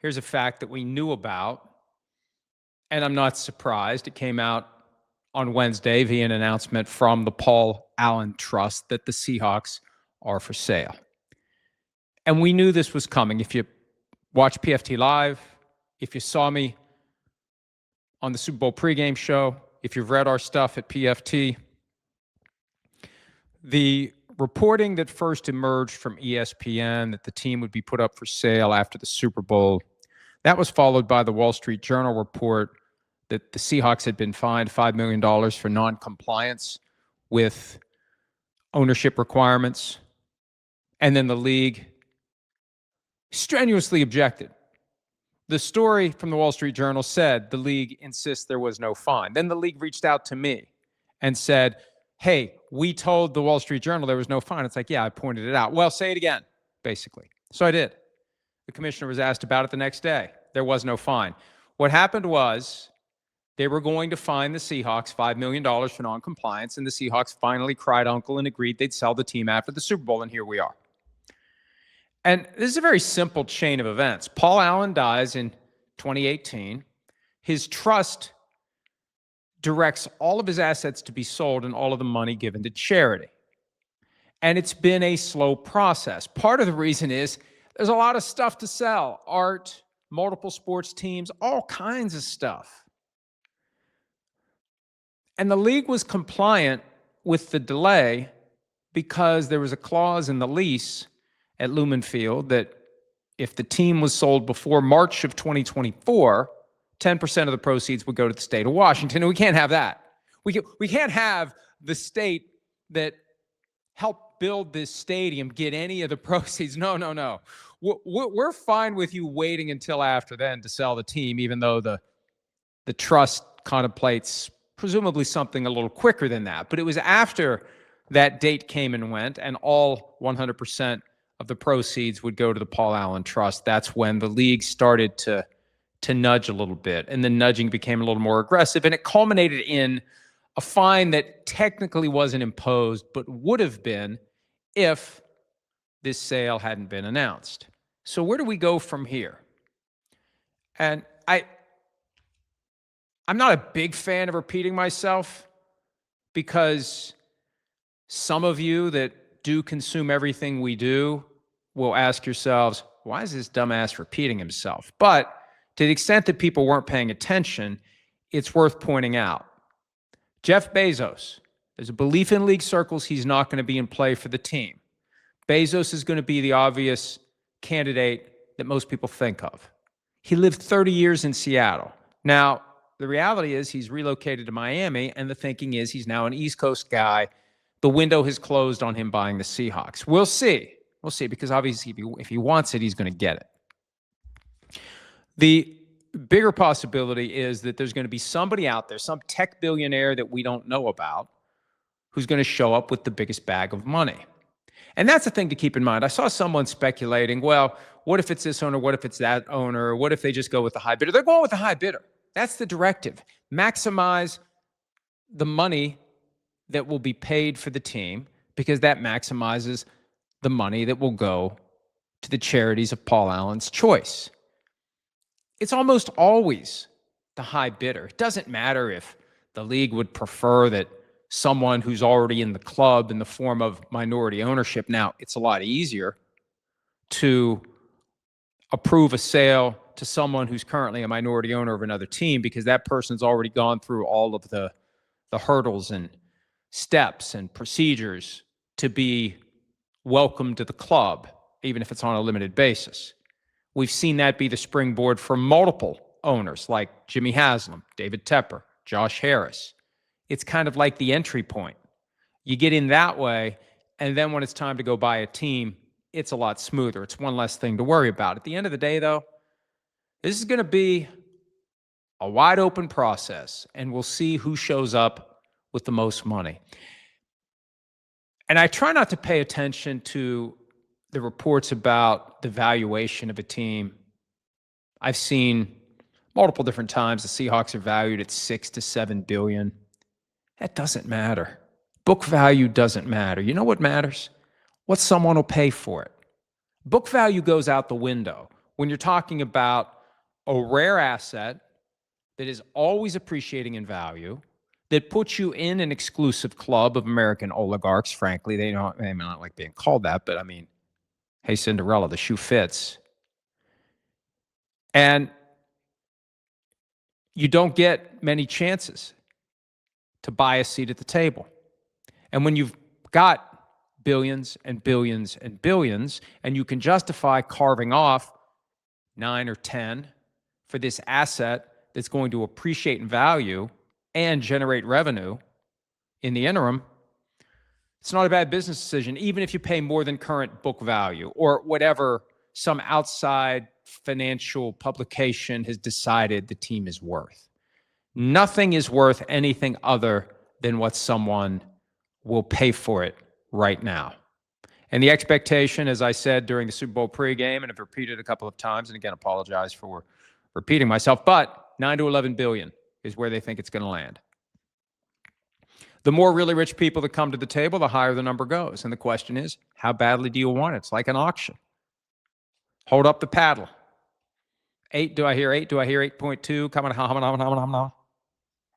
Here's a fact that we knew about, and I'm not surprised. It came out on Wednesday via an announcement from the Paul Allen Trust that the Seahawks are for sale. And we knew this was coming. If you watch PFT Live, if you saw me on the Super Bowl pregame show, if you've read our stuff at PFT, the reporting that first emerged from ESPN that the team would be put up for sale after the Super Bowl, that was followed by the Wall Street Journal report that the Seahawks had been fined $5 million for non-compliance with ownership requirements. And then the league strenuously objected. The story from the Wall Street Journal said the league insists there was no fine. Then the league reached out to me and said, hey, we told the Wall Street Journal there was no fine. It's like, yeah, I pointed it out. Well, say it again, basically. So I did. The commissioner was asked about it the next day. There was no fine. What happened was they were going to fine the Seahawks $5 million for noncompliance, and the Seahawks finally cried uncle and agreed they'd sell the team after the Super Bowl, and here we are. And this is a very simple chain of events. Paul Allen dies in 2018. His trust directs all of his assets to be sold and all of the money given to charity. And it's been a slow process. Part of the reason is there's a lot of stuff to sell. Art, multiple sports teams, all kinds of stuff. And the league was compliant with the delay because there was a clause in the lease at Lumen Field that if the team was sold before March of 2024, 10% of the proceeds would go to the state of Washington, and we can't have that. We can't have the state that helped build this stadium get any of the proceeds. No. We're fine with you waiting until after then to sell the team, even though the trust contemplates presumably something a little quicker than that. But it was after that date came and went, and all 100% of the proceeds would go to the Paul Allen Trust. That's when the league started to nudge a little bit, and the nudging became a little more aggressive, and it culminated in a fine that technically wasn't imposed, but would have been if this sale hadn't been announced. So where do we go from here? And I'm not a big fan of repeating myself, because some of you that do consume everything we do will ask yourselves, why is this dumbass repeating himself? But to the extent that people weren't paying attention, it's worth pointing out. Jeff Bezos, there's a belief in league circles he's not going to be in play for the team. Bezos is going to be the obvious candidate that most people think of. He lived 30 years in Seattle. Now, the reality is he's relocated to Miami, and the thinking is he's now an East Coast guy. The window has closed on him buying the Seahawks. We'll see. We'll see, because obviously if he wants it, he's going to get it. The bigger possibility is that there's going to be somebody out there, some tech billionaire that we don't know about, who's going to show up with the biggest bag of money. And that's the thing to keep in mind. I saw someone speculating, well, what if it's this owner? What if it's that owner? What if they just go with the high bidder? They're going with the high bidder. That's the directive. Maximize the money that will be paid for the team, because that maximizes the money that will go to the charities of Paul Allen's choice. It's almost always the high bidder. It doesn't matter if the league would prefer that someone who's already in the club in the form of minority ownership. Now, it's a lot easier to approve a sale to someone who's currently a minority owner of another team, because that person's already gone through all of the hurdles and steps and procedures to be welcome to the club, even if it's on a limited basis. We've seen that be the springboard for multiple owners like Jimmy Haslam, David Tepper, Josh Harris. It's kind of like the entry point. You get in that way, and then when it's time to go buy a team, it's a lot smoother. It's one less thing to worry about. At the end of the day, though, this is going to be a wide open process, and we'll see who shows up with the most money. And I try not to pay attention to the reports about the valuation of a team. I've seen multiple different times the Seahawks are valued at $6 to $7 billion. That doesn't matter. Book value doesn't matter. You know what matters? What someone will pay for it. Book value goes out the window when you're talking about a rare asset that is always appreciating in value, that puts you in an exclusive club of American oligarchs. Frankly, they may not like being called that, but I mean, hey, Cinderella, the shoe fits. And you don't get many chances to buy a seat at the table. And when you've got billions and billions and billions, and you can justify carving off 9 or 10 for this asset that's going to appreciate in value and generate revenue in the interim, it's not a bad business decision, even if you pay more than current book value or whatever some outside financial publication has decided the team is worth. Nothing is worth anything other than what someone will pay for it right now. And the expectation, as I said during the Super Bowl pregame, and I've repeated a couple of times, and again, apologize for repeating myself, but 9 to 11 billion is where they think it's going to land. The more really rich people that come to the table, the higher the number goes. And the question is, how badly do you want it? It's like an auction. Hold up the paddle. 8, do I hear 8? Do I hear 8.2? Come on, 8.5,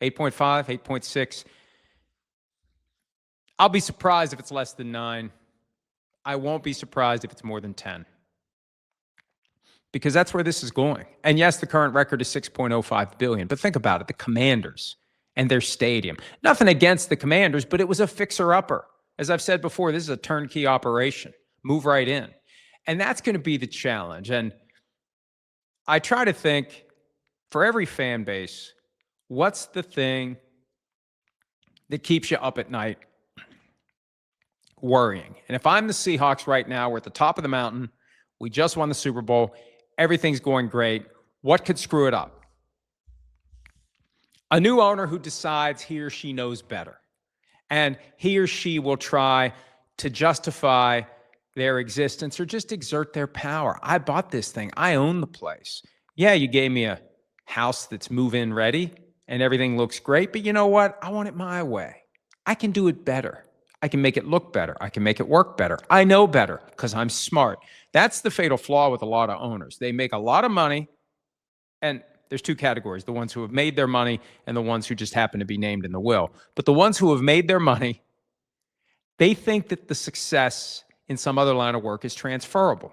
8.6. I'll be surprised if it's less than 9. I won't be surprised if it's more than 10. Because that's where this is going. And yes, the current record is 6.05 billion. But think about it, the Commanders and their stadium. Nothing against the Commanders, but it was a fixer-upper. As I've said before, this is a turnkey operation. Move right in. And that's going to be the challenge. And I try to think, for every fan base, what's the thing that keeps you up at night worrying? And if I'm the Seahawks right now, we're at the top of the mountain. We just won the Super Bowl. Everything's going great. What could screw it up? A new owner who decides he or she knows better. And he or she will try to justify their existence or just exert their power. I bought this thing. I own the place. Yeah, you gave me a house that's move-in ready and everything looks great, but you know what? I want it my way. I can do it better. I can make it look better. I can make it work better. I know better because I'm smart. That's the fatal flaw with a lot of owners. They make a lot of money, and there's two categories, the ones who have made their money and the ones who just happen to be named in the will. But the ones who have made their money, they think that the success in some other line of work is transferable.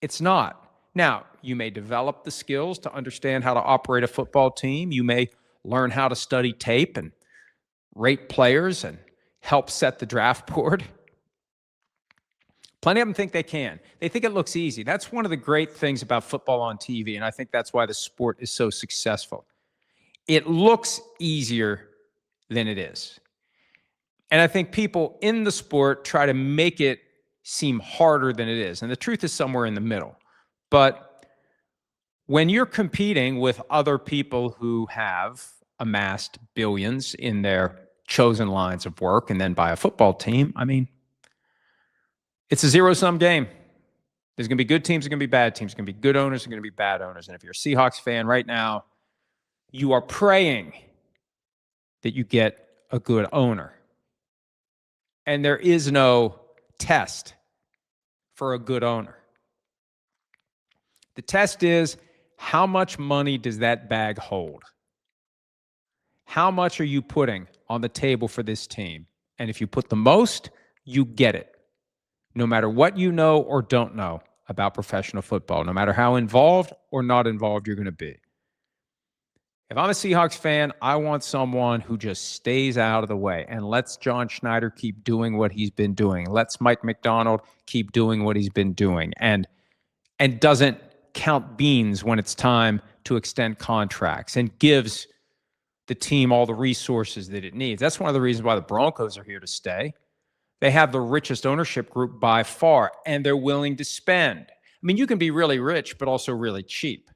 It's not. Now, you may develop the skills to understand how to operate a football team. You may learn how to study tape and rate players and help set the draft board. Plenty of them think they can. They think it looks easy. That's one of the great things about football on TV, and I think that's why the sport is so successful. It looks easier than it is. And I think people in the sport try to make it seem harder than it is. And the truth is somewhere in the middle. But when you're competing with other people who have amassed billions in their chosen lines of work and then buy a football team, I mean, it's a zero-sum game. There's going to be good teams, there's going to be bad teams, there's going to be good owners, there's going to be bad owners. And if you're a Seahawks fan right now, you are praying that you get a good owner. And there is no test for a good owner. The test is, how much money does that bag hold? How much are you putting on the table for this team? And if you put the most, you get it. No matter what you know or don't know about professional football, no matter how involved or not involved you're going to be. If I'm a Seahawks fan, I want someone who just stays out of the way and lets John Schneider keep doing what he's been doing. Lets Mike McDonald keep doing what he's been doing and doesn't count beans when it's time to extend contracts and gives the team all the resources that it needs. That's one of the reasons why the Broncos are here to stay. They have the richest ownership group by far, and they're willing to spend. I mean, you can be really rich, but also really cheap.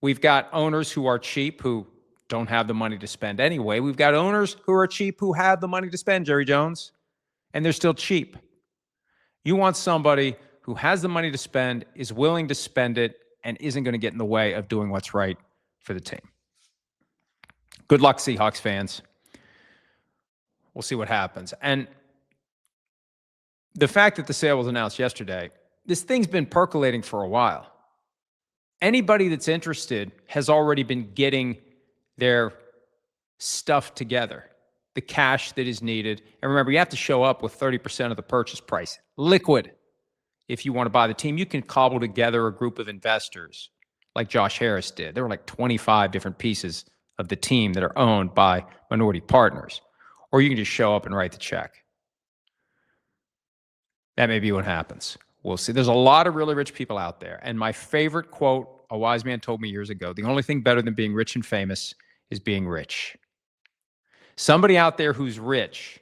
We've got owners who are cheap, who don't have the money to spend anyway. We've got owners who are cheap, who have the money to spend, Jerry Jones, and they're still cheap. You want somebody who has the money to spend, is willing to spend it, and isn't going to get in the way of doing what's right for the team. Good luck, Seahawks fans. We'll see what happens. And the fact that the sale was announced yesterday, this thing's been percolating for a while. Anybody that's interested has already been getting their stuff together, the cash that is needed. And remember, you have to show up with 30% of the purchase price, liquid. If you want to buy the team, you can cobble together a group of investors like Josh Harris did. There were like 25 different pieces of the team that are owned by minority partners. Or you can just show up and write the check. That may be what happens. We'll see. There's a lot of really rich people out there. And my favorite quote, a wise man told me years ago, the only thing better than being rich and famous is being rich. Somebody out there who's rich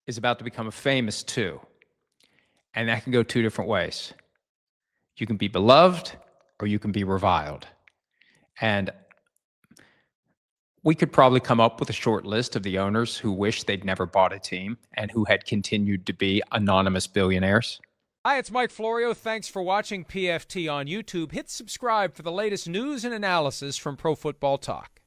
is about to become famous too. And that can go two different ways. You can be beloved or you can be reviled. And we could probably come up with a short list of the owners who wish they'd never bought a team and who had continued to be anonymous billionaires. Hi, it's Mike Florio. Thanks for watching PFT on YouTube. Hit subscribe for the latest news and analysis from Pro Football Talk.